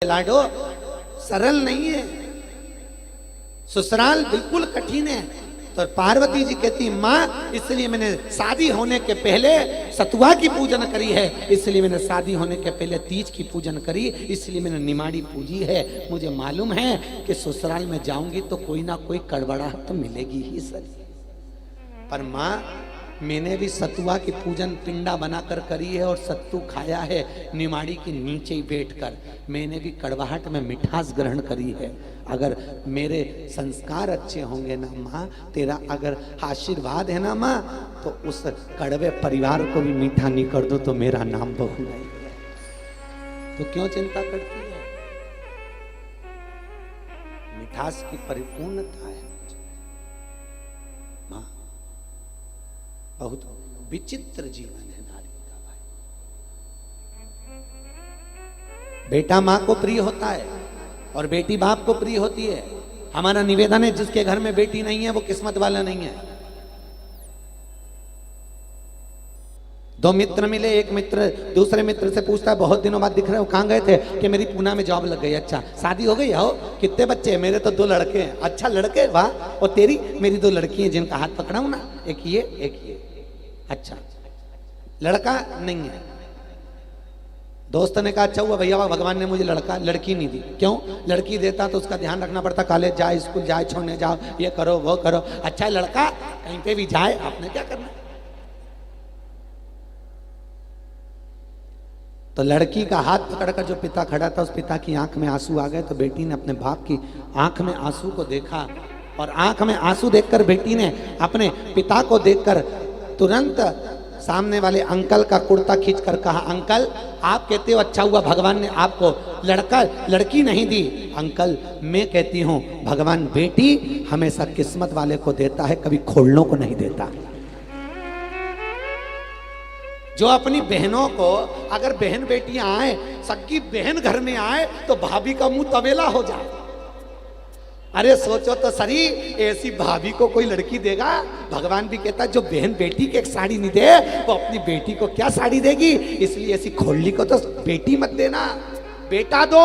लाडो सरल नहीं है, ससुराल बिल्कुल कठिन है। तो पार्वती जी कहती माँ इसलिए मैंने शादी होने के पहले सतुआ की पूजन करी है, इसलिए मैंने शादी होने के पहले तीज की पूजन करी, इसलिए मैंने निमाड़ी पूजी है। मुझे मालूम है कि ससुराल में जाऊंगी तो कोई ना कोई कड़बड़ाहट तो मिलेगी ही सर। पर माँ मैंने भी सतुआ की पूजन पिंडा बनाकर करी है और सत्तू खाया है निमाड़ी के नीचे ही बैठकर। मैंने भी कड़वाहट में मिठास ग्रहण करी है। अगर मेरे संस्कार अच्छे होंगे ना माँ, तेरा अगर आशीर्वाद है ना माँ, तो उस कड़वे परिवार को भी मीठा नहीं कर दो तो मेरा नाम बहू नहीं है। तो क्यों चिंता करती है? मिठास की परिपूर्णता है माँ। बहुत विचित्र जीवन है नारी का भाई। बेटा माँ को प्रिय होता है और बेटी बाप को प्रिय होती है। हमारा निवेदन है जिसके घर में बेटी नहीं है वो किस्मत वाला नहीं है। दो मित्र मिले, एक मित्र दूसरे मित्र से पूछता है बहुत दिनों बाद दिख रहे हो, कहाँ गए थे? कि मेरी पूना में जॉब लग गई। अच्छा शादी हो गई? हो कितने बच्चे? मेरे तो 2 लड़के हैं। अच्छा लड़के, वाह। और तेरी? मेरी 2 लड़की हैं जिनका हाथ पकड़ा हूं ना, एक ये एक ये। अच्छा लड़का नहीं है। दोस्त ने कहा अच्छा हुआ भैया भगवान ने मुझे लड़की नहीं दी। क्यों? लड़की देता तो उसका ध्यान रखना पड़ता, कॉलेज जाए, स्कूल जाए, छोड़ने जाओ, ये करो वो करो। अच्छा लड़का कहीं पे भी जाए, आपने क्या करना। तो लड़की का हाथ पकड़कर जो पिता खड़ा था उस पिता की आंख में आंसू आ गए। तो बेटी ने अपने बाप की आंख में आंसू को देखा और आंख में आंसू देखकर बेटी ने अपने पिता को देखकर तुरंत सामने वाले अंकल का कुर्ता खींचकर कहा, अंकल आप कहते हो अच्छा हुआ भगवान ने आपको लड़की नहीं दी। अंकल मैं कहती हूं भगवान बेटी हमेशा किस्मत वाले को देता है, कभी खोलनों को नहीं देता। जो अपनी बहनों को, अगर बहन बेटियां आए, सगी बहन घर में आए तो भाभी का मुंह तवेला हो जाए। अरे सोचो तो सरी, ऐसी भाभी को कोई लड़की देगा? भगवान भी कहता है जो बहन बेटी की एक साड़ी नहीं दे वो अपनी बेटी को क्या साड़ी देगी। इसलिए ऐसी खोलनी को तो बेटी मत देना, बेटा दो।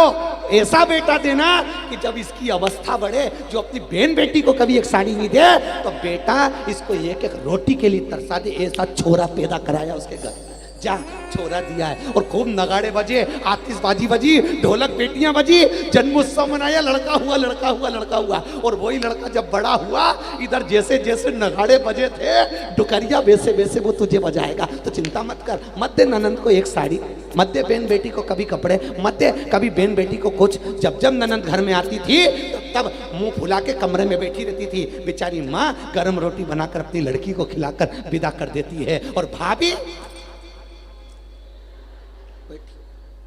ऐसा बेटा देना कि जब इसकी अवस्था बढ़े, जो अपनी बहन बेटी को कभी एक साड़ी नहीं दे तो बेटा इसको एक एक रोटी के लिए तरसा दे। ऐसा छोरा पैदा कराया उसके घर में, जा छोरा दिया है। और खूब नगाड़े बजे, आतिशबाजी बजी, ढोलक बेटियां बजी, जन्मोत्सव मनाया, लड़का हुआ लड़का हुआ लड़का हुआ। और वही लड़का जब बड़ा हुआ, इधर जैसे जैसे नगाड़े बजे थे डुकरिया वैसे वैसे वो तुझे बजाएगा। तो चिंता मत कर, मत दे ननंद को एक साड़ी, मत दे बहन बेटी को कभी कपड़े, मत दे कभी बहन बेटी को कुछ। जब जब ननंद घर में आती थी तब मुंह फुला के कमरे में बैठी रहती थी। बेचारी माँ गर्म रोटी बनाकर अपनी लड़की को खिलाकर विदा कर देती है। और भाभी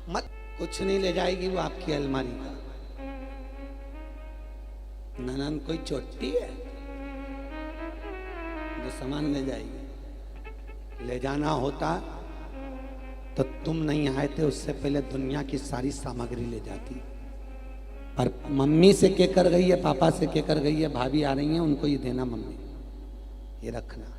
मत कुछ नहीं ले जाएगी वो आपकी अलमारी का। ननंद कोई चोटी है जो सामान ले जाएगी? ले जाना होता तो तुम नहीं आए थे, उससे पहले दुनिया की सारी सामग्री ले जाती। पर मम्मी से कह कर गई है, पापा से कह कर गई है, भाभी आ रही है उनको ये देना, मम्मी ये रखना।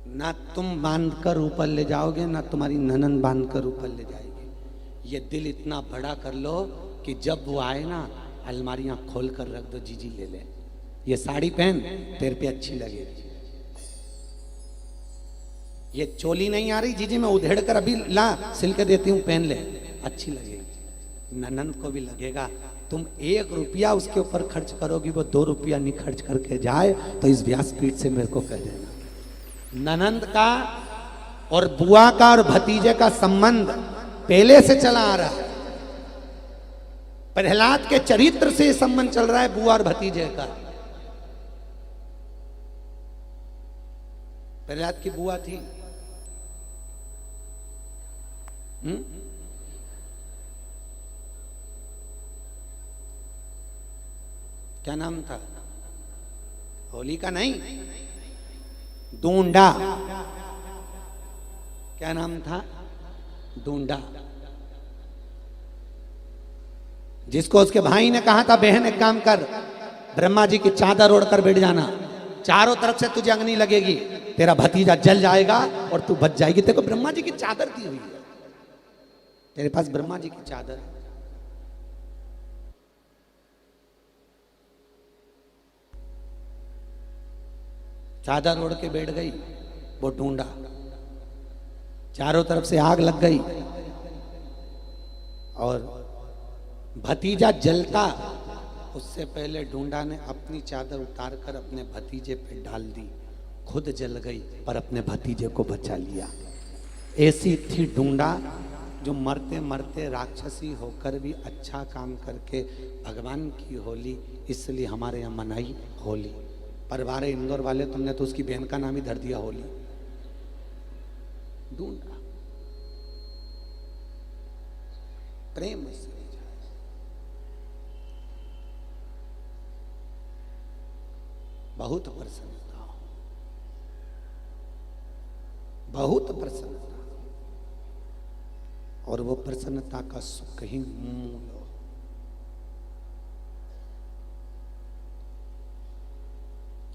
ना तुम बांध कर ऊपर ले जाओगे ना तुम्हारी ननंद बांध कर ऊपर ले जाएगी। ये दिल इतना बड़ा कर लो कि जब वो आए ना अलमारियां खोल कर रख दो, जीजी ले ले ये साड़ी पहन, तेरे पे अच्छी लगेगी। ये चोली नहीं आ रही जीजी, मैं उधेड़ कर अभी ला सिल के देती हूँ, पहन ले, अच्छी लगेगी। ननंद को भी लगेगा तुम 1 रुपया उसके ऊपर खर्च करोगी, वो 2 रुपया नहीं खर्च करके जाए तो इस व्यासपीठ से मेरे को कह देना। ननंद का और बुआ का और भतीजे का संबंध पहले से चला आ रहा है। प्रहलाद के चरित्र से संबंध चल रहा है बुआ और भतीजे का। प्रहलाद की बुआ थी, क्या नाम था? होलिका नहीं, दूंडा। क्या नाम था? दूंडा। जिसको उसके भाई ने कहा था बहन एक काम कर, ब्रह्मा जी की चादर ओढ़कर बैठ जाना, चारों तरफ से तुझे अग्नि लगेगी, तेरा भतीजा जल जाएगा और तू बच जाएगी। तेरे को ब्रह्मा जी की चादर दी हुई है। तेरे पास ब्रह्मा जी की चादर है, चादर ओढ़ के बैठ गई, वो ढूंढा, चारों तरफ से आग लग गई और भतीजा जलता उससे पहले ढूंढा ने अपनी चादर उतार कर अपने भतीजे पे डाल दी, खुद जल गई पर अपने भतीजे को बचा लिया। ऐसी थी ढूंढा जो मरते मरते राक्षसी होकर भी अच्छा काम करके भगवान की होली, इसलिए हमारे यहाँ मनाई होली। पर हमारे इंदौर वाले तुमने तो उसकी बहन का नाम ही धर दिया होली। ढूंढा प्रेम से बहुत प्रसन्नता हो, बहुत प्रसन्नता, और वो प्रसन्नता का सुख ही मूल हो।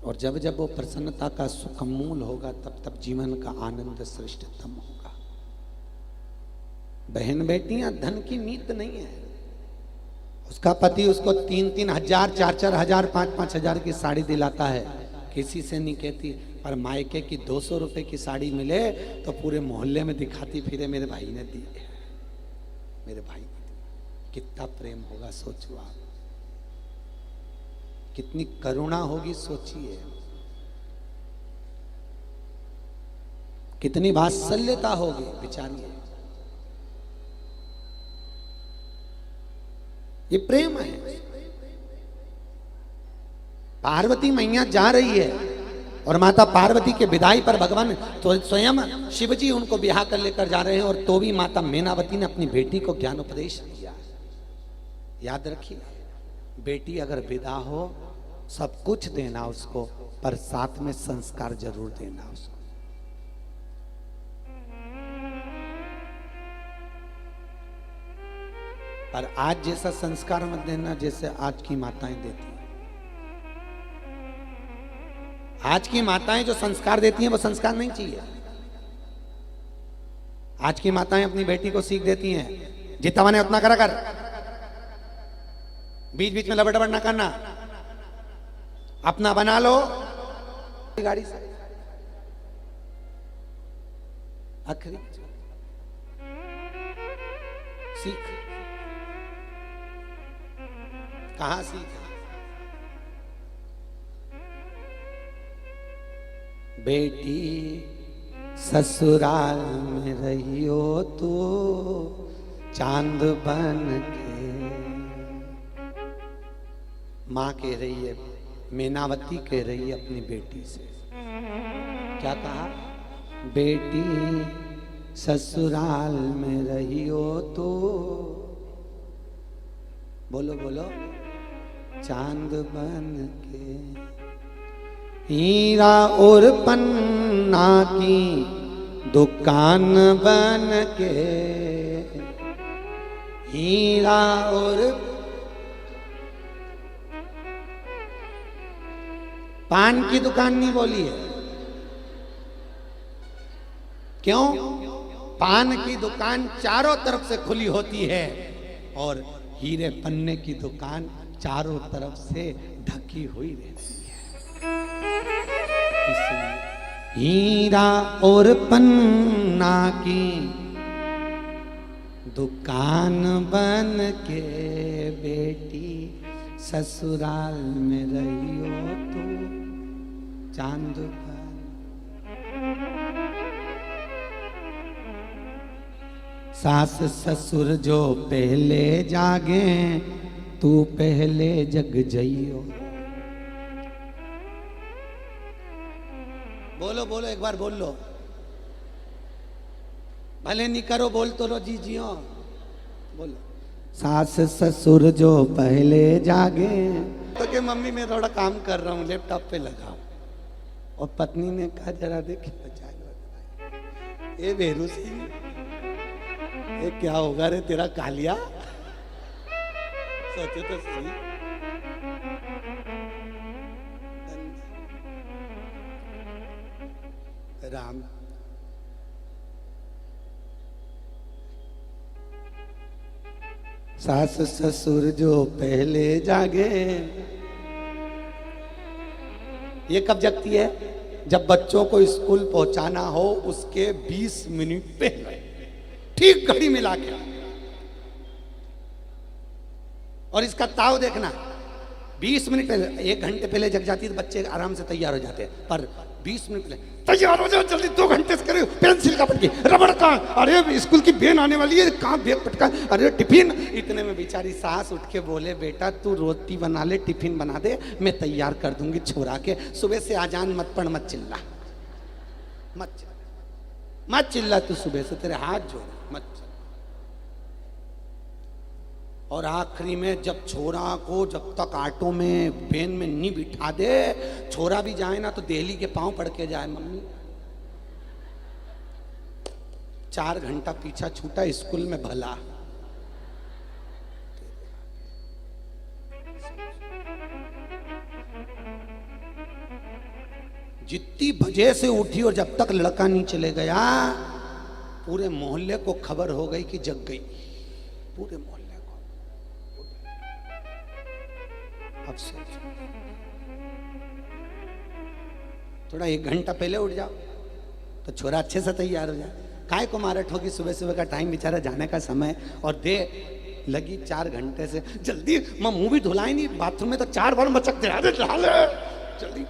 और जब जब वो प्रसन्नता का सुख मूल होगा तब तब जीवन का आनंद श्रेष्ठतम होगा। बहन बेटियां धन की नीत नहीं है। उसका पति उसको 3-3 हजार, 4-4 हजार, 5-5 हजार की साड़ी दिलाता है, किसी से नहीं कहती, पर मायके की 200 रुपए की साड़ी मिले तो पूरे मोहल्ले में दिखाती फिरे मेरे भाई ने दी है, मेरे भाई ने दी। कितना प्रेम होगा सोचो आप, कितनी करुणा होगी सोचिए, कितनी वात्सल्यता होगी बेचारी। ये प्रेम है। पार्वती मैया जा रही है और माता पार्वती के विदाई पर भगवान तो स्वयं शिव जी उनको ब्याह कर लेकर जा रहे हैं, और तो भी माता मैनावती ने अपनी बेटी को ज्ञान उपदेश दिया। याद रखिए, बेटी अगर विदा हो सब कुछ देना उसको, पर साथ में संस्कार जरूर देना उसको। पर आज जैसा संस्कार मत देना जैसे आज की माताएं देती हैं। आज की माताएं जो संस्कार देती हैं वो संस्कार नहीं चाहिए। आज की माताएं अपनी बेटी को सीख देती हैं, जितना मैंने उतना करा कर, बीच बीच में लबड़बड़ ना करना, अपना बना लो गाड़ी से। आखिरी सीख कहां सीखा? बेटी ससुराल में रहियो तो चांद बन के। माँ कह रही है, मैनावती कह रही है अपनी बेटी से, क्या कहा? बेटी ससुराल में रहियो तो, बोलो बोलो, चांद बन के। हीरा और पन्ना की दुकान बन के, हीरा और पान की दुकान नहीं बोली है। क्यों? पान की दुकान चारों तरफ से खुली होती है और हीरे पन्ने की दुकान चारों तरफ से ढकी हुई रहती है। इसलिए हीरा और पन्ना की दुकान बन के बेटी ससुराल में रहियो तो चांद बन। सास ससुर जो पहले जागे तू पहले जग जइयो। बोलो बोलो, एक बार बोल लो, भले नहीं करो, बोल तो लो जी जियो, बोलो। सास ससुर जो पहले जागे, तो कि मम्मी मैं थोड़ा काम कर रहा हूँ, लैपटॉप पे लगाओ। और पत्नी ने कहा जरा देखिए बचा, ये बेरू सिंह, ये क्या होगा रे तेरा कालिया, सोचो तो सही। राम सास ससुर जो पहले जागे। ये कब जगती है? जब बच्चों को स्कूल पहुंचाना हो उसके 20 मिनट पहले, ठीक घड़ी मिला के। और इसका ताव देखना, 20 मिनट पहले, 1 घंटे पहले जग जाती है तो बच्चे आराम से तैयार हो जाते हैं, पर 20 मिनट पहले तैयार हो जाओ जल्दी, 2 घंटे से करे, पेंसिल का पटकी, रबड़ का, अरे स्कूल की बेन आने वाली है, कहाँ बैग पटका, अरे टिफिन। इतने में बेचारी सास उठ के बोले, बेटा तू रोटी बना ले, टिफिन बना दे, मैं तैयार कर दूंगी छोरा के, सुबह से आजान मत पढ़, मत चिल्ला, मत चिल्ला तू, सुबह से तेरे हाथ जोड़, मत चिल्ला। और आखिरी में जब छोरा को जब तक ऑटो में बेन में नहीं बिठा दे, छोरा भी जाए ना तो देहली के पांव पड़ के जाए, मम्मी 4 घंटा पीछा छूटा स्कूल में भला। जितनी बजे से उठी और जब तक लड़का नहीं चले गया, पूरे मोहल्ले को खबर हो गई कि जग गई, पूरे मोहल्ले। अब थोड़ा 1 घंटा पहले उठ जाओ तो छोरा अच्छे से तैयार हो जाए। काय को मारा ठोकी, सुबह सुबह का टाइम बेचारा जाने का समय, और दे लगी 4 घंटे से, जल्दी मैं मुंह भी धुलाई नहीं, बाथरूम में तो 4 बार मचक दे, जल्दी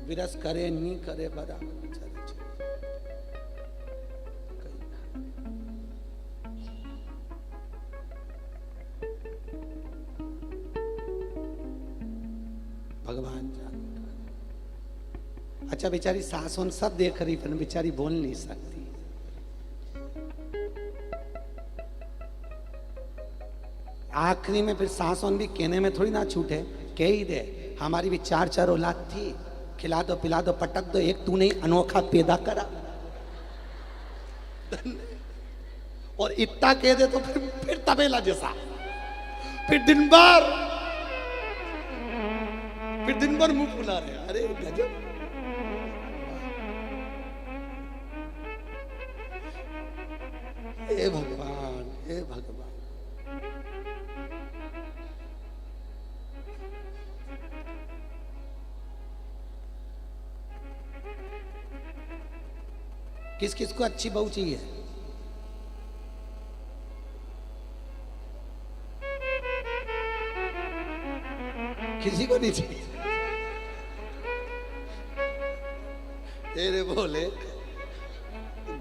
विरस करे नहीं करे बराबर बेचारे। भगवान जान। अच्छा बेचारी सास उन सब देख रही, पर बेचारी बोल नहीं सकती। आखिरी में फिर सास उन भी कहने में थोड़ी ना छूटे, कह ही दे, हमारी भी 4 औलाद थी, खिला दो पिला दो पटक दो, एक तू नहीं अनोखा पैदा करा। और इतना कह दे तो फिर तबेला जैसा, फिर दिन भर मुंह फुला रहे। अरे गजब। हे भगवान, हे भगवान। किस किस को अच्छी बहू चाहिए? किसी को नहीं चाहिए? तेरे बोले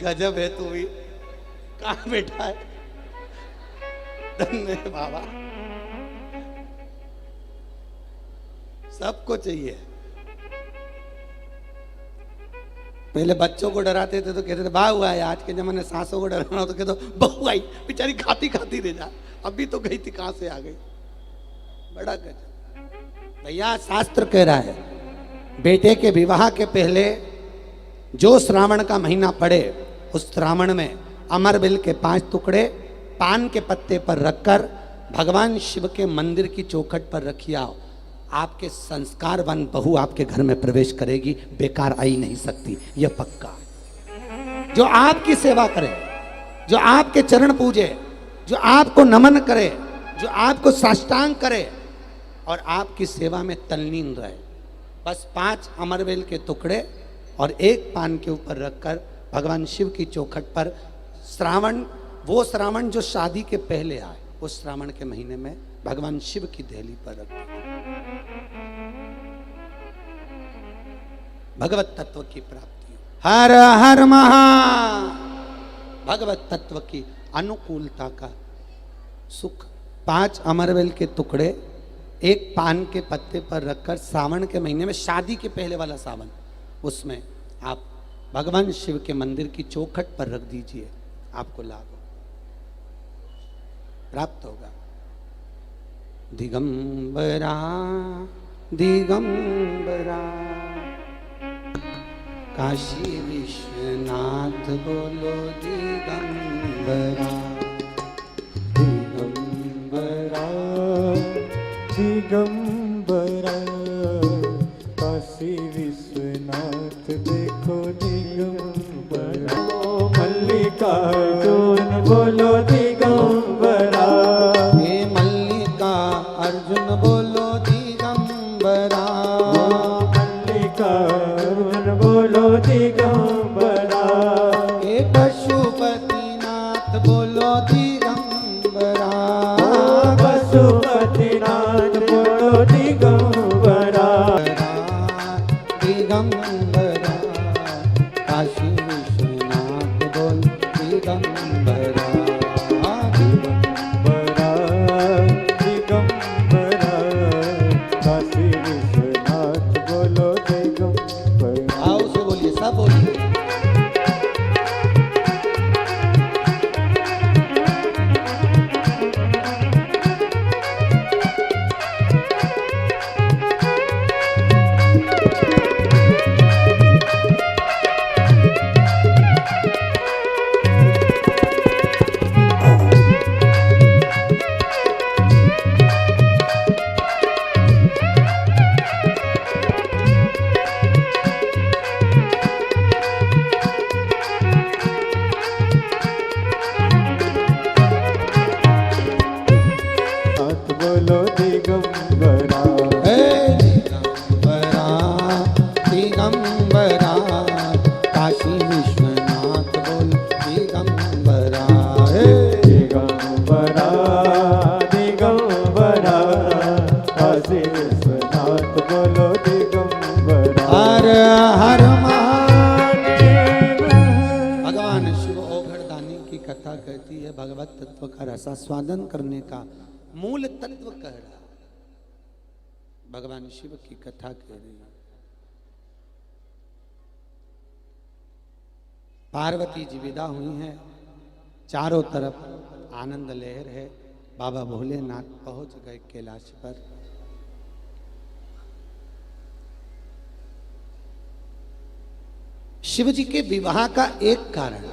गजब है, तू भी कहां बैठा है? धन्य बाबा, सबको चाहिए। पहले बच्चों को डराते थे तो कहते थे बहू आई, आज के जमाने सासों को डराना हो तो कहते बहू आई, बेचारी खाती खाती रह जा, अभी तो गई थी, कहां से आ गई। बड़ा गजब। भैया शास्त्र कह रहा है, बेटे के विवाह के पहले जो श्रावण का महीना पड़े, उस श्रावण में अमरबिल के 5 टुकड़े पान के पत्ते पर रखकर भगवान शिव के मंदिर की चौखट पर रखिया। आपके संस्कारवान बहू आपके घर में प्रवेश करेगी, बेकार आई नहीं सकती, यह पक्का। जो आपकी सेवा करे, जो आपके चरण पूजे, जो आपको नमन करे, जो आपको साष्टांग करे और आपकी सेवा में तल्लीन रहे, बस 5 अमरवेल के टुकड़े और 1 पान के ऊपर रखकर भगवान शिव की चौखट पर श्रावण, वो श्रावण जो शादी के पहले आए, उस श्रावण के महीने में भगवान शिव की देहली पर रख, भगवत तत्व की प्राप्ति। हर हर महा, भगवत तत्व की अनुकूलता का सुख। 5 अमरवेल के टुकड़े 1 पान के पत्ते पर रखकर सावन के महीने में, शादी के पहले वाला सावन, उसमें आप भगवान शिव के मंदिर की चौखट पर रख दीजिए, आपको लाभ प्राप्त होगा। दिगंबरा दिगंबरा, काशी विश्वनाथ बोलो दिगंबरा। दिगंबरा दिगंबरा, काशी विश्वनाथ देखो दिगंबरा। मल्लिका मल्लिकार्जुन बोलो दिगंबरा। हे मल्लिका अर्जुन बोलो दिगंबरा। मल्लिकार्जुन बोलो दिगंबरा। हे पशुपतिनाथ बोलो दिगंबरा। पशुपतिनाथ बोलो दिगंबरा। दिगंबरा काशी विश्वनाथ बोल दिगंबरा। दिगंबरा दिगंबरा काशी विश्वनाथ बोलो दिगंबरा। आओ से बोलिए, सब बोलिए। नाथ बोलो दिगंबरा। हे दिगंबरा दिगंबरा काशी विश्वनाथ बोल दिगंबरा। हे दिगंबरा दिगंबरा काशी विश्वनाथ बोलो दिगंबरा। हर हर महादेव। महादेव। भगवान शिव औघड़दानी की कथा कहती है भगवत तत्व का रसास्वादन करने का मूल तत्व कह रहा। भगवान शिव की कथा कह रही है। पार्वती जी विदा हुई हैं, चारों तरफ आनंद लहर है। बाबा भोलेनाथ पहुंच गए कैलाश पर। शिव जी के विवाह का एक कारण,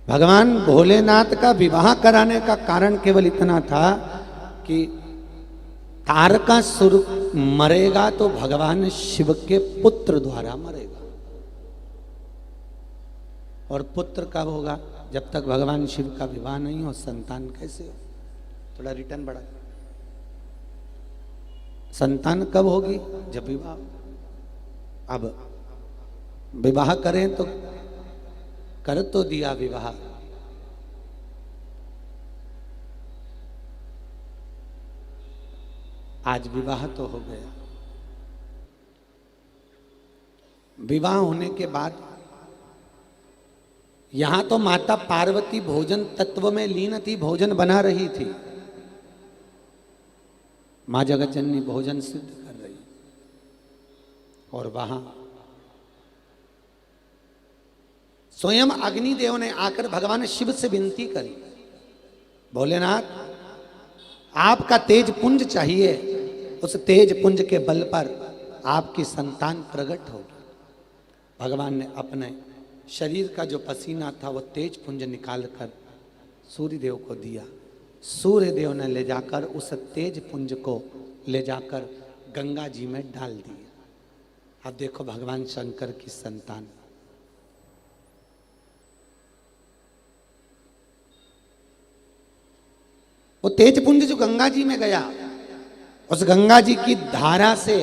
भगवान भोलेनाथ का विवाह कराने का कारण केवल इतना था कि तारकासुर मरेगा तो भगवान शिव के पुत्र द्वारा मरेगा। और पुत्र कब होगा? जब तक भगवान शिव का विवाह नहीं हो संतान कैसे हो? थोड़ा रिटर्न बढ़ा। संतान कब होगी? जब विवाह। अब विवाह करें तो कर तो दिया विवाह, आज विवाह तो हो गया। विवाह होने के बाद यहां तो माता पार्वती भोजन तत्व में लीन थी, भोजन बना रही थी। मां जगतजननी भोजन सिद्ध कर रही, और वहां स्वयं अग्निदेव ने आकर भगवान शिव से विनती करी, भोलेनाथ आपका तेज पुंज चाहिए, उस तेज पुंज के बल पर आपकी संतान प्रकट होगी। भगवान ने अपने शरीर का जो पसीना था वो तेज पुंज निकालकर सूर्यदेव को दिया। सूर्यदेव ने ले जाकर उस तेज पुंज को ले जाकर गंगा जी में डाल दिया। अब देखो भगवान शंकर की संतान, वो तेज पुंज जो गंगा जी में गया, उस गंगा जी की धारा से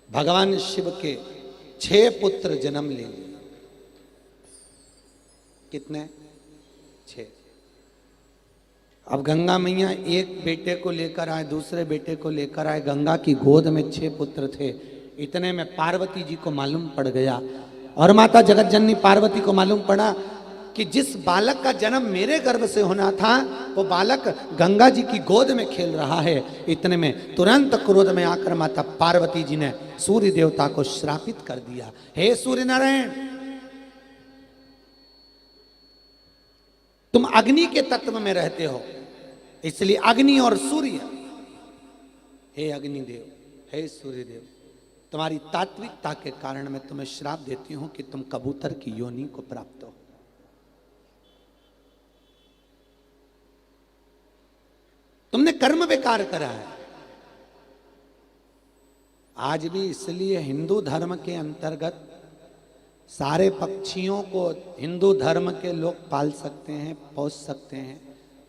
भगवान शिव के 6 पुत्र जन्म ले लिए। कितने? 6। अब गंगा मैया एक बेटे को लेकर आए, दूसरे बेटे को लेकर आए। गंगा की गोद में 6 पुत्र थे। इतने में पार्वती जी को मालूम पड़ गया, और माता जगतजननी पार्वती को मालूम पड़ा कि जिस बालक का जन्म मेरे गर्भ से होना था वो बालक गंगा जी की गोद में खेल रहा है। इतने में तुरंत क्रोध में आकर माता पार्वती जी ने सूर्य देवता को श्रापित कर दिया। हे सूर्य नारायण, तुम अग्नि के तत्व में रहते हो, इसलिए अग्नि और सूर्य, हे अग्निदेव, हे सूर्यदेव, तुम्हारी तात्विकता के कारण मैं तुम्हें श्राप देती हूं कि तुम कबूतर की योनि को प्राप्त हो। तुमने कर्म बेकार करा है। आज भी इसलिए हिंदू धर्म के अंतर्गत सारे पक्षियों को हिंदू धर्म के लोग पाल सकते हैं, पोस सकते हैं,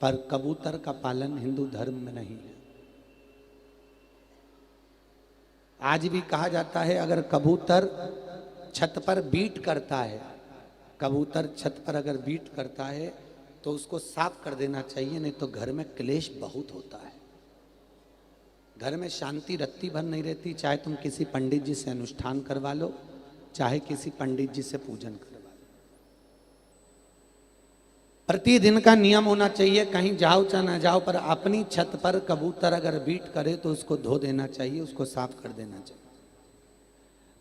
पर कबूतर का पालन हिंदू धर्म में नहीं है। आज भी कहा जाता है अगर कबूतर छत पर बीट करता है, कबूतर छत पर अगर बीट करता है तो उसको साफ कर देना चाहिए, नहीं तो घर में क्लेश बहुत होता है, घर में शांति रत्ती भर नहीं रहती। चाहे तुम किसी पंडित जी से अनुष्ठान करवा लो, चाहे किसी पंडित जी से पूजन करवा लो, प्रतिदिन का नियम होना चाहिए, कहीं जाओ चाहे ना जाओ पर अपनी छत पर कबूतर अगर बीट करे तो उसको धो देना चाहिए, उसको साफ कर देना चाहिए।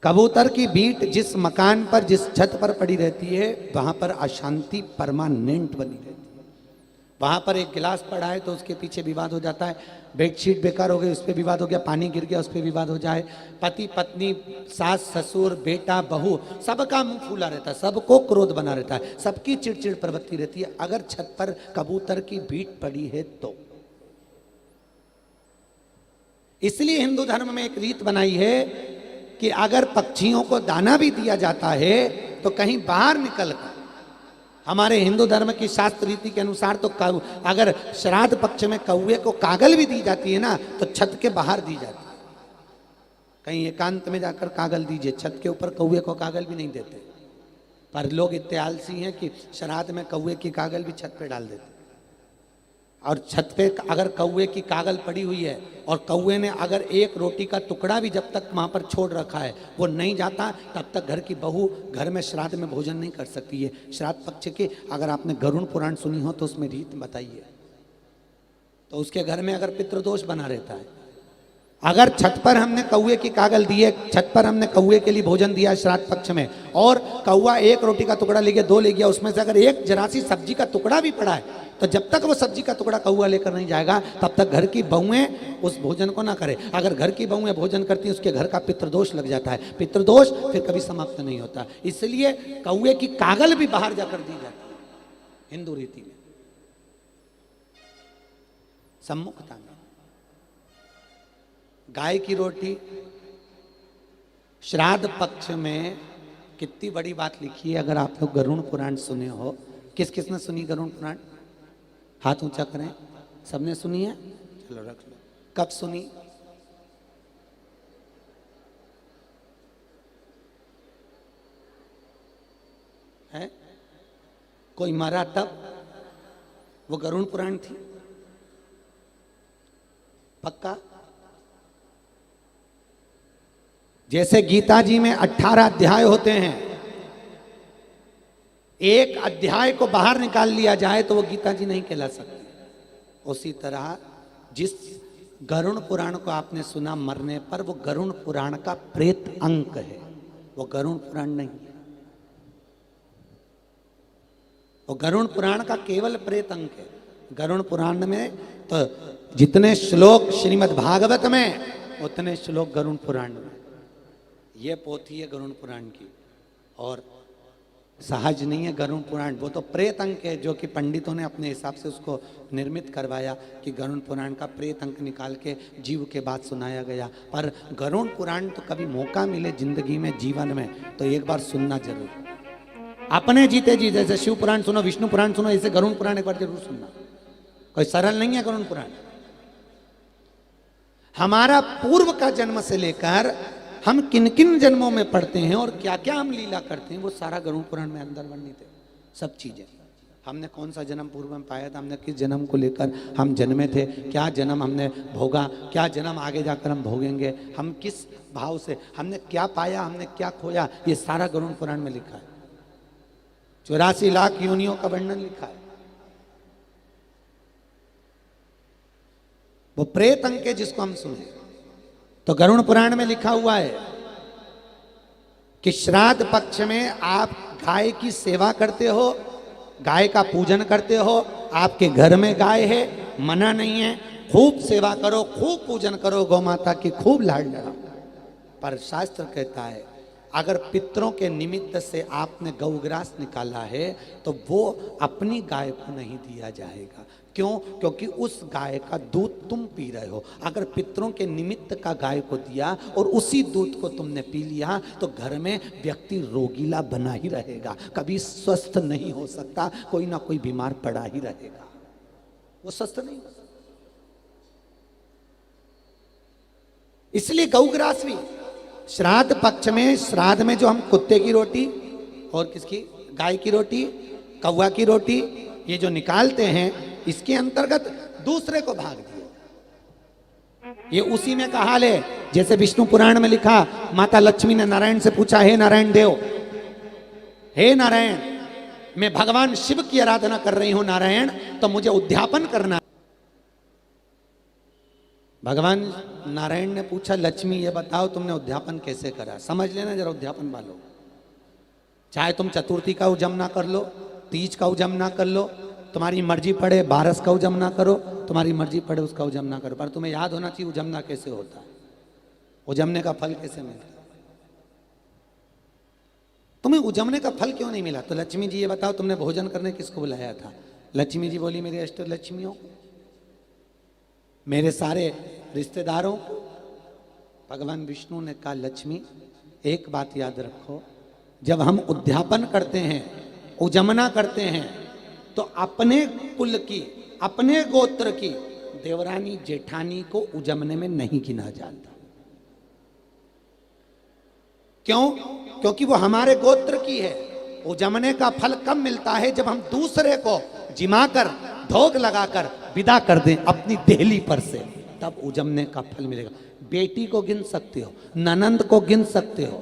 कबूतर की बीट जिस मकान पर जिस छत पर पड़ी रहती है वहां पर अशांति परमानेंट बनी रहती है। वहां पर एक गिलास पड़ा है तो उसके पीछे विवाद हो जाता है, बेडशीट बेकार हो गई उस पर विवाद हो गया, पानी गिर गया उस पर विवाद हो जाए, पति पत्नी सास ससुर बेटा बहू सबका मुंह फूला रहता है, सबको क्रोध बना रहता है, सबकी चिड़चिड़ प्रवृत्ति रहती है। अगर छत पर कबूतर की बीट पड़ी है तो इसलिए हिंदू धर्म में एक रीत बनाई है कि अगर पक्षियों को दाना भी दिया जाता है तो कहीं बाहर निकल कर, हमारे हिंदू धर्म की शास्त्र रीति के अनुसार तो अगर श्राद्ध पक्ष में कौवे को कागल भी दी जाती है ना तो छत के बाहर दी जाती है। कहीं एकांत में जाकर कागल दीजिए, छत के ऊपर कौवे को कागल भी नहीं देते। पर लोग इतने आलसी हैं कि श्राद्ध में कौवे की कागल भी छत पे डाल देते। और छत पे अगर कौवे की कागल पड़ी हुई है और कौवे ने अगर एक रोटी का टुकड़ा भी जब तक वहाँ पर छोड़ रखा है वो नहीं जाता, तब तक घर की बहू घर में श्राद्ध में भोजन नहीं कर सकती है। श्राद्ध पक्ष के अगर आपने गरुड़ पुराण सुनी हो तो उसमें रीत बताइए, तो उसके घर में अगर पितृदोष बना रहता है। अगर छत पर हमने कौवे की कागल दी है, छत पर हमने कौवे के लिए भोजन दिया श्राद्ध पक्ष में और कौवा एक रोटी का टुकड़ा ले गया, दो ले गया, उसमें से अगर एक जरा सी सब्जी का टुकड़ा भी पड़ा है तो जब तक वो सब्जी का टुकड़ा कौवा लेकर नहीं जाएगा तब तक घर की बहुएं उस भोजन को ना करे। अगर घर की बहुएं भोजन करती हैं उसके घर का पितृदोष लग जाता है, पितृदोष फिर कभी समाप्त नहीं होता। इसलिए कौवे की कागल भी बाहर जाकर दी जाती है हिंदू रीति में, सम्मुखता में। गाय की रोटी श्राद्ध पक्ष में कितनी बड़ी बात लिखी है। अगर आप लोग गरुड़ पुराण सुने हो, किस किस ने सुनी गरुड़ पुराण? हाथ ऊंचा करें। सबने सुनी है? चलो रख लो। कब सुनी? है कोई मरा तब? वो गरुड़ पुराण थी पक्का? जैसे गीता जी में 18 अध्याय होते हैं, एक अध्याय को बाहर निकाल लिया जाए तो वो गीता जी नहीं कहला सकती। उसी तरह जिस गरुड़ पुराण को आपने सुना मरने पर, वो गरुड़ पुराण का प्रेत अंक है, वो गरुड़ पुराण नहीं है। वो गरुड़ पुराण का केवल प्रेत अंक है। गरुड़ पुराण में तो जितने श्लोक श्रीमद् भागवत में उतने श्लोक गरुड़ पुराण में। ये पोथी है गरुड़ पुराण की और सहज नहीं है गरुड़ पुराण, वो तो प्रेत अंक है जो कि पंडितों ने अपने हिसाब से उसको निर्मित करवाया कि गरुड़ पुराण का प्रेत अंक निकाल के जीव के बाद सुनाया गया। पर गरुड़ पुराण तो कभी मौका मिले जिंदगी में, जीवन में, तो एक बार सुनना जरूर। अपने जीते जी जैसे शिव पुराण सुनो, विष्णु पुराण सुनो, ऐसे गरुड़ पुराण एक बार जरूर सुनना। कोई सरल नहीं है गरुड़ पुराण। हमारा पूर्व का जन्म से लेकर हम किन किन जन्मों में पढ़ते हैं और क्या क्या हम लीला करते हैं वो सारा गरुड़ पुराण में अंदर वर्णित है। सब चीजें, हमने कौन सा जन्म पूर्व में पाया था, हमने किस जन्म को लेकर हम जन्मे थे, क्या जन्म हमने भोगा, क्या जन्म आगे जाकर हम भोगेंगे, हम किस भाव से, हमने क्या पाया, हमने क्या खोया, ये सारा गरुड़ पुराण में लिखा है। 84 लाख योनियों का वर्णन लिखा है। वो प्रेत अंक है जिसको हम सुने। तो गरुड़ पुराण में लिखा हुआ है कि श्राद्ध पक्ष में आप गाय की सेवा करते हो, गाय का पूजन करते हो, आपके घर में गाय है, मना नहीं है, खूब सेवा करो, खूब पूजन करो, गौ माता की खूब लाड लगाओ। पर शास्त्र कहता है अगर पितरों के निमित्त से आपने गौग्रास निकाला है तो वो अपनी गाय को नहीं दिया जाएगा। क्यों? क्योंकि उस गाय का दूध तुम पी रहे हो। अगर पितरों के निमित्त का गाय को दिया और उसी दूध को तुमने पी लिया तो घर में व्यक्ति रोगीला बना ही रहेगा, कभी स्वस्थ नहीं हो सकता, कोई ना कोई बीमार पड़ा ही रहेगा, वो स्वस्थ नहीं हो सकता। इसलिए गौग्रास भी श्राद्ध पक्ष में, श्राद्ध में जो हम कुत्ते की रोटी और किसकी, गाय की रोटी, कौवा की रोटी, ये जो निकालते हैं, इसके अंतर्गत दूसरे को भाग दिया। ये उसी में कहा ले, जैसे विष्णु पुराण में लिखा, माता लक्ष्मी ने नारायण से पूछा, हे नारायण देव, हे नारायण, मैं भगवान शिव की आराधना कर रही हूं नारायण, तो मुझे उद्यापन करना। भगवान नारायण ने पूछा, लक्ष्मी ये बताओ तुमने उद्यापन कैसे करा? समझ लेना जरा उद्यापन वालों, चाहे तुम चतुर्थी का उजमना कर लो, तीज का उजमना कर लो, तुम्हारी मर्जी पड़े, बारस का उजमना करो, तुम्हारी मर्जी पड़े उसका उजमना करो, पर तुम्हें याद होना चाहिए उजमना कैसे होता है, उजमने का फल कैसे मिलता है। तुम्हें उजमने का फल क्यों नहीं मिला? तो लक्ष्मी जी ये बताओ तुमने भोजन करने किसको बुलाया था? लक्ष्मी जी बोली, मेरे अष्ट लक्ष्मियों, मेरे सारे रिश्तेदारों को। भगवान विष्णु ने कहा, लक्ष्मी एक बात याद रखो, जब हम उद्यापन करते हैं, उजमना करते हैं, तो अपने कुल की, अपने गोत्र की देवरानी जेठानी को उजमने में नहीं गिना जाता। क्यों? क्योंकि वो हमारे गोत्र की है। उजमने का फल कब मिलता है? जब हम दूसरे को जिमाकर, भोग लगाकर विदा कर दें अपनी देहली पर से, तब उजमने का फल मिलेगा। बेटी को गिन सकते हो, ननंद को गिन सकते हो,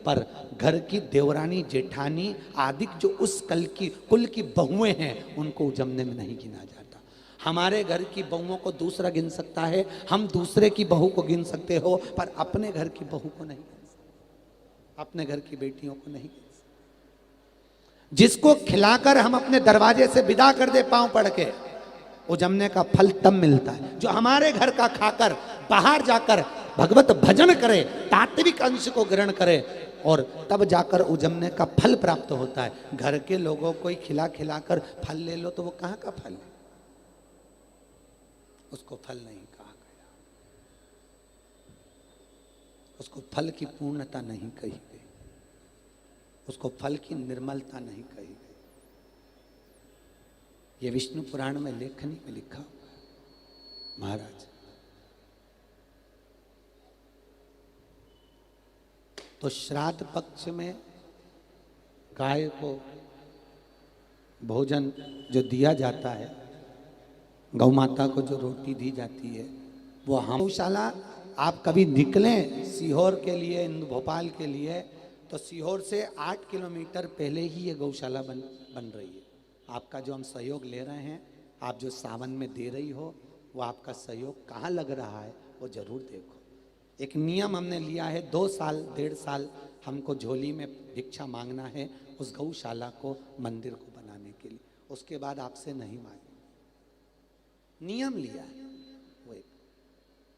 पर घर की देवरानी जेठानी आदि जो उस कुल की बहुएं हैं, उनको उजमने में नहीं गिना जाता। हमारे घर की बहुओं को दूसरा गिन सकता है, हम दूसरे की बहू को गिन सकते हो, पर अपने घर की बहू को नहीं गिन सकते, अपने घर की बेटियों को नहीं गिन सकते। जिसको खिलाकर हम अपने दरवाजे से विदा कर दे पांव पड़ के, उजमने का फल तब मिलता है। जो हमारे घर का खाकर बाहर जाकर भगवत भजन करे, तात्विक अंश को ग्रहण करे, और तब जाकर उजमने का फल प्राप्त होता है। घर के लोगों को ही खिला खिलाकर फल ले लो तो वो कहाँ का फल है? उसको फल नहीं कहा गया, उसको फल की पूर्णता नहीं कही गई, उसको फल की निर्मलता नहीं कही गई। ये विष्णु पुराण में लेखनी में लिखा हुआ है। महाराज, तो श्राद्ध पक्ष में गाय को भोजन जो दिया जाता है, गौ माता को जो रोटी दी जाती है, वो हम गौशाला, आप कभी निकलें सीहोर के लिए, भोपाल के लिए, तो सीहोर से 8 किलोमीटर पहले ही ये गौशाला बन रही है। आपका जो हम सहयोग ले रहे हैं, आप जो सावन में दे रही हो, वो आपका सहयोग कहाँ लग रहा है वो जरूर देखो। एक नियम हमने लिया है, 2 साल 1.5 साल हमको झोली में भिक्षा मांगना है उस गौशाला को, मंदिर को बनाने के लिए। उसके बाद आपसे नहीं मांगे, नियम लिया है वो एक।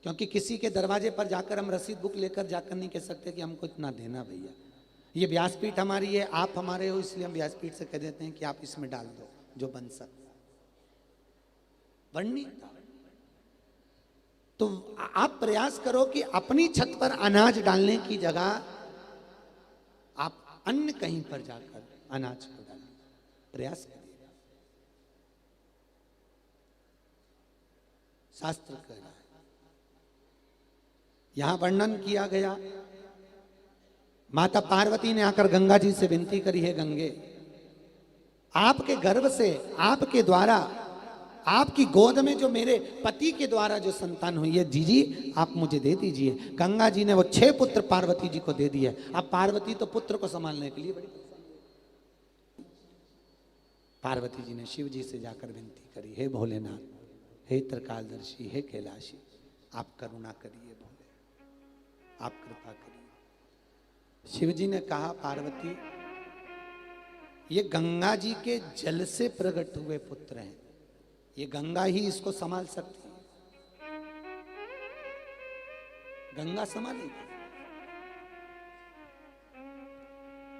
क्योंकि किसी के दरवाजे पर जाकर हम रसीद बुक लेकर जाकर नहीं कह सकते कि हमको इतना देना भैया। ये व्यासपीठ हमारी है, आप हमारे हो, इसलिए हम व्यासपीठ से कह देते हैं कि आप इसमें डाल दो जो बन सकता। वर्णिता तो आप प्रयास करो कि अपनी छत पर अनाज डालने की जगह आप अन्य कहीं पर जाकर अनाज को डालें, प्रयास करिए। शास्त्र कह रहा है, यहां वर्णन किया गया, माता पार्वती ने आकर गंगा जी से विनती करी है, गंगे आपके गर्भ से, आपके द्वारा, आपकी गोद में जो मेरे पति के द्वारा जो संतान हुई है, जीजी आप मुझे दे दीजिए। गंगा जी ने वो 6 पुत्र पार्वती जी को दे दिए। अब पार्वती तो पुत्र को संभालने के लिए बड़ी, पार्वती जी ने शिव जी से जाकर विनती करी, हे भोलेनाथ, हे त्रिकालदर्शी, हे कैलाशी, आप करुणा करिए भोले, आप कृपा करिए। शिव जी ने कहा, पार्वती ये गंगा जी के जल से प्रकट हुए पुत्र हैं, ये गंगा ही इसको संभाल सकती है, गंगा संभालेगी।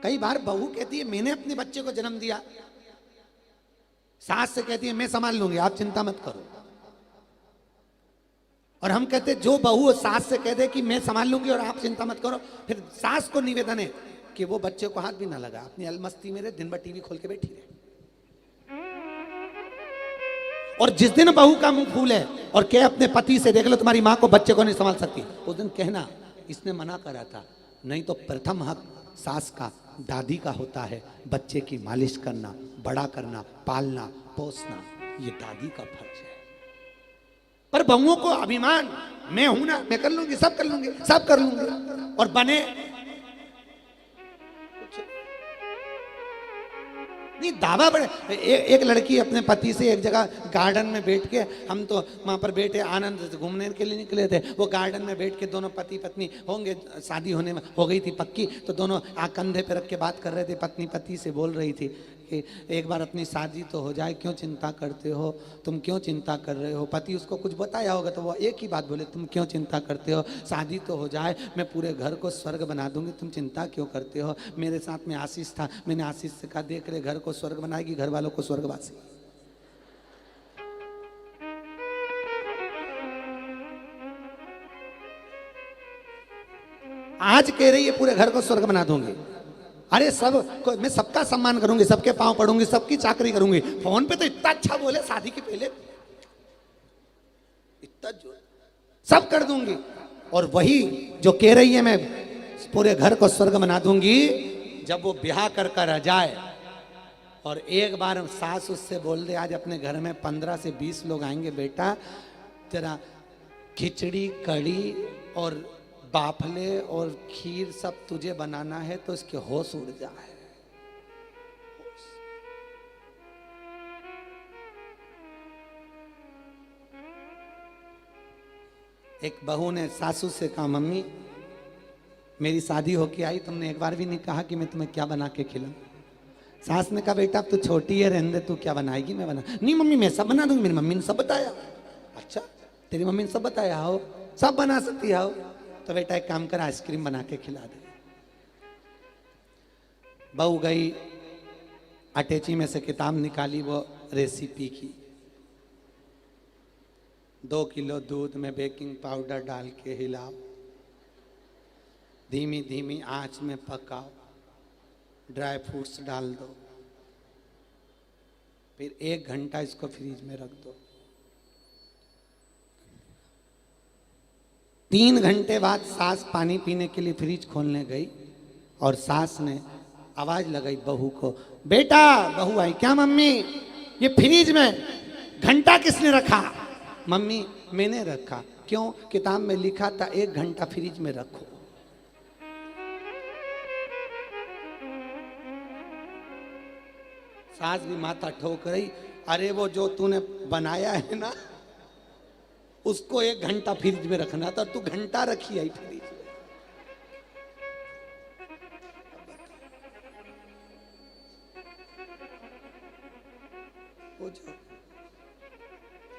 कई बार बहू कहती है मैंने अपने बच्चे को जन्म दिया, सास से कहती है मैं संभाल लूंगी आप चिंता मत करो। और हम कहते हैं जो बहू सास से कह दे कि मैं संभाल लूंगी और आप चिंता मत करो, फिर सास को निवेदन है कि वो बच्चे को हाथ भी ना लगा, अपनी अलमस्ती में रहे, दिन भर टीवी खोल के बैठी रहे। और जिस दिन बहू का मुंह फूल है और कह अपने पति से देख लो तुम्हारी मां को बच्चे को नहीं संभाल सकती, उस दिन कहना इसने मना करा था, नहीं तो प्रथम हक सास का दादी का होता है, बच्चे की मालिश करना, बड़ा करना, पालना पोसना, ये दादी का फर्ज है। पर बहुओं को अभिमान, मैं हूं ना, मैं कर लूंगी, सब कर लूंगी, सब कर लूंगी। और बने नहीं दावा बड़े। एक लड़की अपने पति से एक जगह गार्डन में बैठ के, हम तो वहां पर बैठे आनंद से घूमने के लिए निकले थे, वो गार्डन में बैठ के दोनों पति पत्नी होंगे, शादी होने में हो गई थी पक्की, तो दोनों कंधे पे रख के बात कर रहे थे। पत्नी पति से बोल रही थी कि एक बार अपनी शादी तो हो जाए, क्यों चिंता करते हो, तुम क्यों चिंता कर रहे हो। पति उसको कुछ बताया होगा तो वो एक ही बात बोले, तुम क्यों चिंता करते हो, शादी तो हो जाए, मैं पूरे घर को स्वर्ग बना दूंगी, तुम चिंता क्यों करते हो। मेरे साथ में आशीष था, मैंने आशीष से कहा देख रहे घर को स्वर्ग बनाएगी, घर वालों को स्वर्गवासी। आज कह रही है पूरे घर को स्वर्ग बना दूंगी। अरे सब मैं सबका सम्मान करूंगी, सबके पांव पड़ूंगी, सबकी चाकरी करूंगी। फोन पे तो इतना अच्छा बोले शादी के पहले, इतना जो सब कर दूंगी। और वही जो कह रही है मैं पूरे घर को स्वर्ग बना दूंगी, जब वो ब्याह कर कर आ जाए और एक बार सास उससे बोल दे आज अपने घर में 15 से 20 लोग आएंगे बेटा, तेरा खिचड़ी कड़ी और बाफले और खीर सब तुझे बनाना है, तो इसके होश उड़ जाए। एक बहू ने सासू से कहा मम्मी मेरी शादी होके आई, तुमने एक बार भी नहीं कहा कि मैं तुम्हें क्या बना के खिलाऊं। सास ने कहा बेटा अब तू छोटी है, रहने दे, तू क्या बनाएगी, मैं बना। नहीं मम्मी मैं सब बना दूंगी, मेरी मम्मी ने सब बताया। अच्छा तेरी मम्मी ने सब बताया हो, सब बना सकती हो, तो बेटा एक काम कर आइसक्रीम बना के खिला दे। बहू गई अटैची में से किताब निकाली, वो रेसिपी की, 2 किलो दूध में बेकिंग पाउडर डाल के हिलाओ, धीमी धीमी आंच में पकाओ, ड्राई फ्रूट्स डाल दो, फिर 1 घंटा इसको फ्रिज में रख दो। 3 घंटे बाद सास पानी पीने के लिए फ्रिज खोलने गई और सास ने आवाज लगाई बहू को, बेटा। बहू आई, क्या मम्मी ये फ्रिज में घंटा किसने रखा। मम्मी मैंने रखा। क्यों, किताब में लिखा था 1 घंटा फ्रिज में रखो। सास भी माथा ठोक रही, अरे वो जो तूने बनाया है ना उसको 1 घंटा फ्रिज में रखना था, तू घंटा रखी आई फ्रिज में। वो जो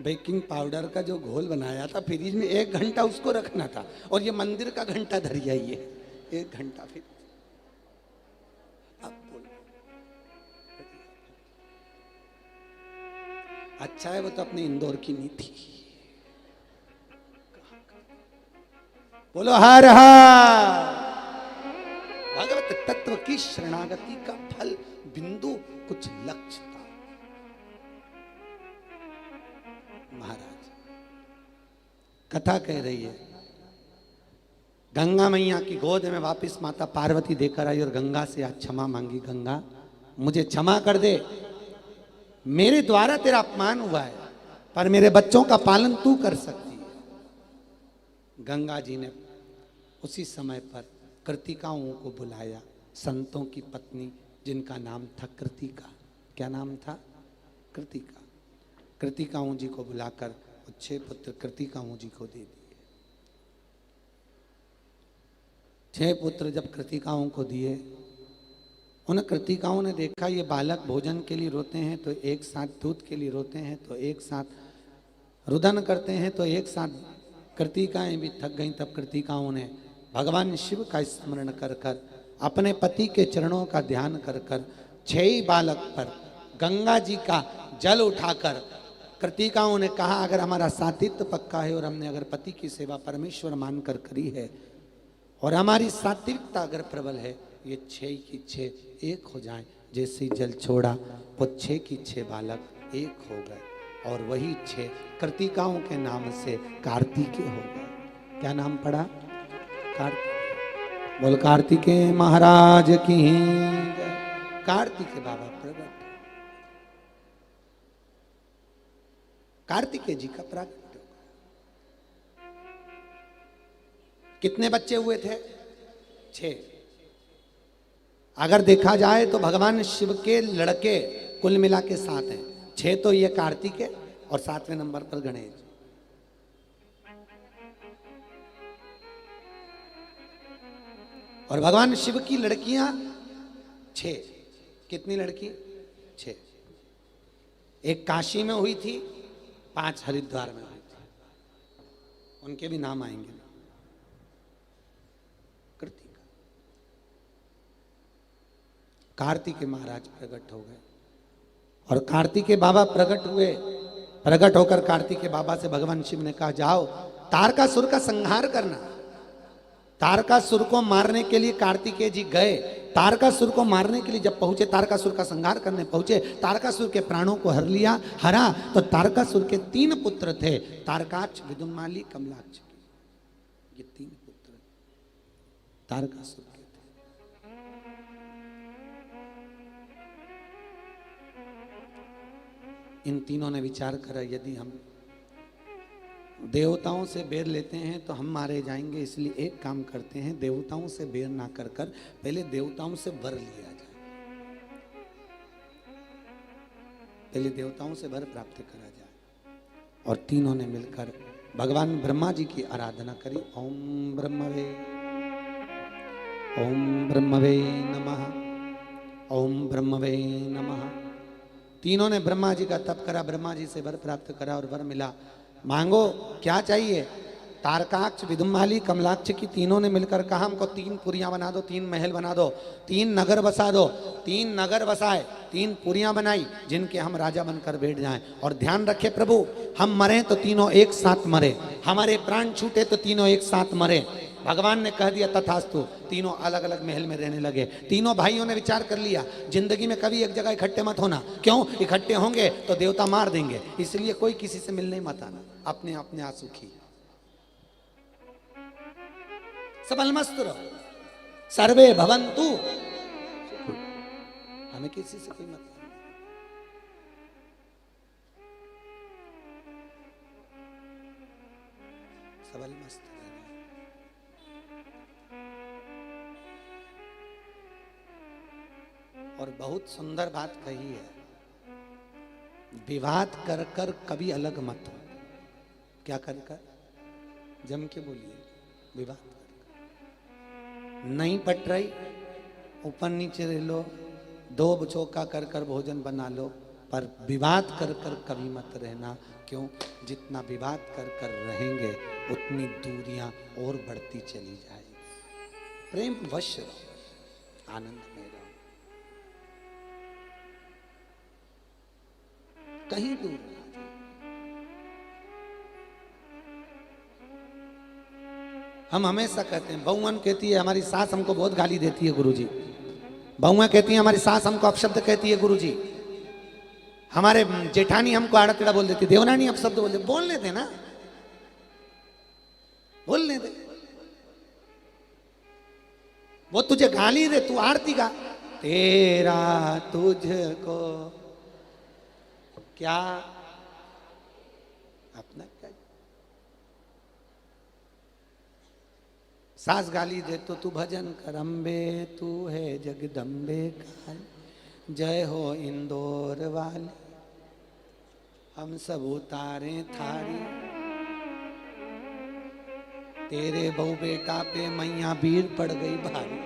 बेकिंग पाउडर का जो घोल बनाया था फ्रिज में 1 घंटा उसको रखना था, और ये मंदिर का घंटा धरी आई है 1 घंटा फिर। अब बोलो अच्छा है वो तो अपने इंदौर की नहीं थी। बोलो हर हर। भगवत तत्व की शरणागति का फल बिंदु कुछ लक्ष्य था। महाराज कथा कह रही है, गंगा मैया की गोद में वापिस माता पार्वती देकर आई और गंगा से आज क्षमा मांगी। गंगा मुझे क्षमा कर दे, मेरे द्वारा तेरा अपमान हुआ है, पर मेरे बच्चों का पालन तू कर सकती है। गंगा जी ने उसी समय पर कृतिकाओं को बुलाया, संतों की पत्नी जिनका नाम था कृतिका। क्या नाम था? कृतिका। कृतिकाओं जी को बुलाकर 6 पुत्र कृतिकाओं जी को दे दिए। 6 पुत्र जब कृतिकाओं को दिए, उन कृतिकाओं ने देखा ये बालक भोजन के लिए रोते हैं तो एक साथ, दूध के लिए रोते हैं तो एक साथ, रुदन करते हैं तो एक साथ। कृतिकाएं भी थक गईं। तब कृतिकाओं ने भगवान शिव का स्मरण कर कर अपने पति के चरणों का ध्यान कर कर 6 बालक पर गंगा जी का जल उठाकर कृतिकाओं ने कहा, अगर हमारा सातित्य पक्का है और हमने अगर पति की सेवा परमेश्वर मानकर करी है और हमारी सात्विकता अगर प्रबल है, ये 6 की 6 एक हो जाएं। जैसे ही जल छोड़ा वो 6 की 6 बालक एक हो गए और वही 6 कृतिकाओं के नाम से कार्तिकेय हो गए। क्या नाम पड़ा? कार्तिक। बोल कार्तिकेय महाराज की जय। कार्तिकेय बाबा प्रकट, कार्तिकेय जी का प्रागट्य। कितने बच्चे हुए थे? 6। अगर देखा जाए तो भगवान शिव के लड़के कुल मिला के 7 हैं। 6 तो ये कार्तिकेय और 7वें नंबर पर गणेश। और भगवान शिव की लड़कियां 6। कितनी लड़की? 6। एक काशी में हुई थी, 5 हरिद्वार में हुई थी। उनके भी नाम आएंगे। कृतिका, कार्तिकेय महाराज प्रकट हो गए और कार्तिकेय बाबा प्रकट हुए। प्रकट होकर कार्तिकेय बाबा से भगवान शिव ने कहा, जाओ तारकासुर का संहार करना। तारकासुर को मारने के लिए कार्तिकेय जी गए। तारकासुर को मारने के लिए जब पहुंचे, तारकासुर का संहार करने पहुंचे, तारकासुर के प्राणों को हरा तो तारकासुर के 3 पुत्र थे, तारकाक्ष, विदुन्माली, कमलाक्ष। ये 3 पुत्र तारकासुर के थे। इन तीनों ने विचार करा, यदि हम देवताओं से बेर लेते हैं तो हम मारे जाएंगे, इसलिए एक काम करते हैं, देवताओं से बेर ना कर कर पहले देवताओं से वर लिया जाए। पहले देवताओं से वर प्राप्त करा जाए। और तीनों ने मिलकर भगवान ब्रह्मा जी की आराधना करी। ओम ब्रह्मवे नमः, ओम ब्रह्मवे नमः। तीनों ने ब्रह्मा जी का तप करा, ब्रह्मा जी से वर प्राप्त करा और वर मिला। मांगो क्या चाहिए? तारकाक्ष, विदुम्माली, कमलाक्ष की तीनों ने मिलकर कहा, हमको 3 पुरियां बना दो, 3 महल बना दो, 3 नगर बसा दो। 3 नगर बसाए, 3 पुरियां बनाई जिनके हम राजा बनकर बैठ जाएं। और ध्यान रखे प्रभु, हम मरे तो तीनों एक साथ मरे, हमारे प्राण छूटे तो तीनों एक साथ मरे। भगवान ने कह दिया तथास्तु। तीनों अलग अलग महल में रहने लगे। तीनों भाइयों ने विचार कर लिया, जिंदगी में कभी एक जगह इकट्ठे मत होना। क्यों? इकट्ठे होंगे तो देवता मार देंगे, इसलिए कोई किसी से मिलने मत आना, अपने अपने आप सुखी, सबल मस्त रहो, सर्वे भवन्तु। हमें किसी से कोई मत, सबल मस्त। और बहुत सुंदर बात कही है, विवाद कर कर कभी अलग मत हो। क्या कर कर? जम के बोलिए, विवाद कर कर। नहीं पट रही, ऊपर नीचे रह लो, 2 चौका कर कर भोजन बना लो, पर विवाद कर कर कभी मत रहना। क्यों? जितना विवाद कर कर रहेंगे उतनी दूरियां और बढ़ती चली जाएगी। प्रेम वश रहो, आनंद में रहो, कहीं दूर ना जाओ। हम हमेशा कहते हैं, बहुवन कहती है हमारी सास हमको बहुत गाली देती है गुरुजी, बहुआ कहती है हमारी सास हमको अपशब्द कहती है गुरुजी, हमारे जेठानी हमको आड़ा टेढ़ा बोल देती, देवरानी अपशब्द बोल देती। बोलने दे ना, बोलने दे। वो तुझे गाली दे, तू आरती गा, तेरा तुझको क्या अपना क्या। सास गाली दे तो तू भजन कर, अम्बे तू है जगदम्बे काल, जय हो इंदौर वाली, हम सब उतारे थारी, तेरे बहू बेटा पे मैया भीड़ पड़ गई भारी।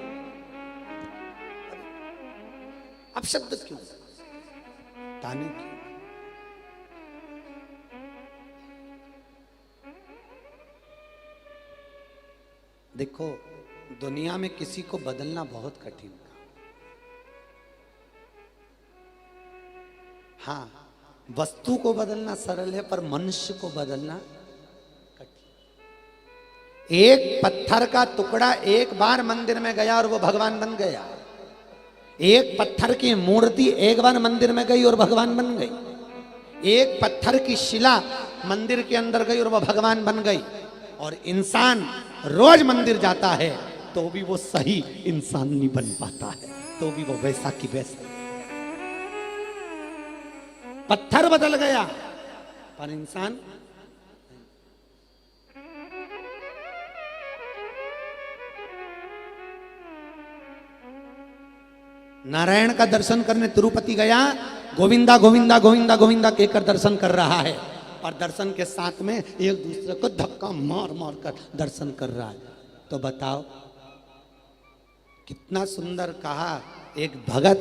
अब शब्द क्यों, ताने क्यों? देखो दुनिया में किसी को बदलना बहुत कठिन काम। हाँ, वस्तु को बदलना सरल है, पर मनुष्य को बदलना कठिन। एक पत्थर का टुकड़ा एक बार मंदिर में गया और वो भगवान बन गया। एक पत्थर की मूर्ति एक बार मंदिर में गई और भगवान बन गई। एक पत्थर की शिला मंदिर के अंदर गई और वो भगवान बन गई। और इंसान रोज मंदिर जाता है तो भी वो सही इंसान नहीं बन पाता है, तो भी वो वैसा की वैसा। पत्थर बदल गया पर इंसान नारायण का दर्शन करने तिरुपति गया, गोविंदा गोविंदा गोविंदा गोविंदा कहकर दर्शन कर रहा है, और दर्शन के साथ में एक दूसरे को धक्का मार मार कर दर्शन कर रहा है। तो बताओ कितना सुंदर कहा। एक भगत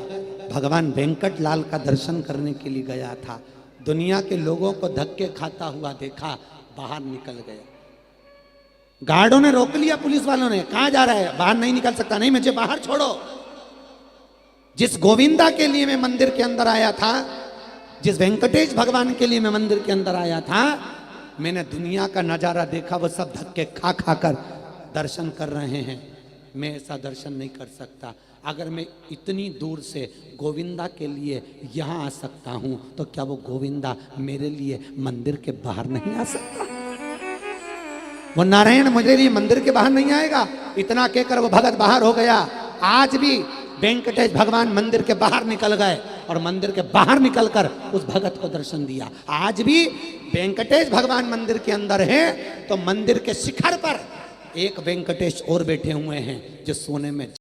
भगवान वेंकट लाल का दर्शन करने के लिए गया था, दुनिया के लोगों को धक्के खाता हुआ देखा, बाहर निकल गया। गार्डों ने रोक लिया, पुलिस वालों ने, कहां जा रहा है, बाहर नहीं निकल सकता, नहीं मुझे बाहर छोड़ो। जिस गोविंदा के लिए मैं मंदिर के अंदर आया था, जिस वेंकटेश भगवान के लिए मैं मंदिर के अंदर आया था, मैंने दुनिया का नजारा देखा, वो सब धक्के खा खा कर दर्शन कर रहे हैं। मैं ऐसा दर्शन नहीं कर सकता। अगर मैं इतनी दूर से गोविंदा के लिए यहाँ आ सकता हूँ, तो क्या वो गोविंदा मेरे लिए मंदिर के बाहर नहीं आ सकता? वो नारायण मेरे लिए मंदिर के बाहर नहीं आएगा? इतना कहकर वो भगत बाहर हो गया। आज भी वेंकटेश भगवान मंदिर के बाहर निकल गए और मंदिर के बाहर निकलकर उस भगत को दर्शन दिया। आज भी वेंकटेश भगवान मंदिर के अंदर है, तो मंदिर के शिखर पर एक वेंकटेश और बैठे हुए हैं जो सोने में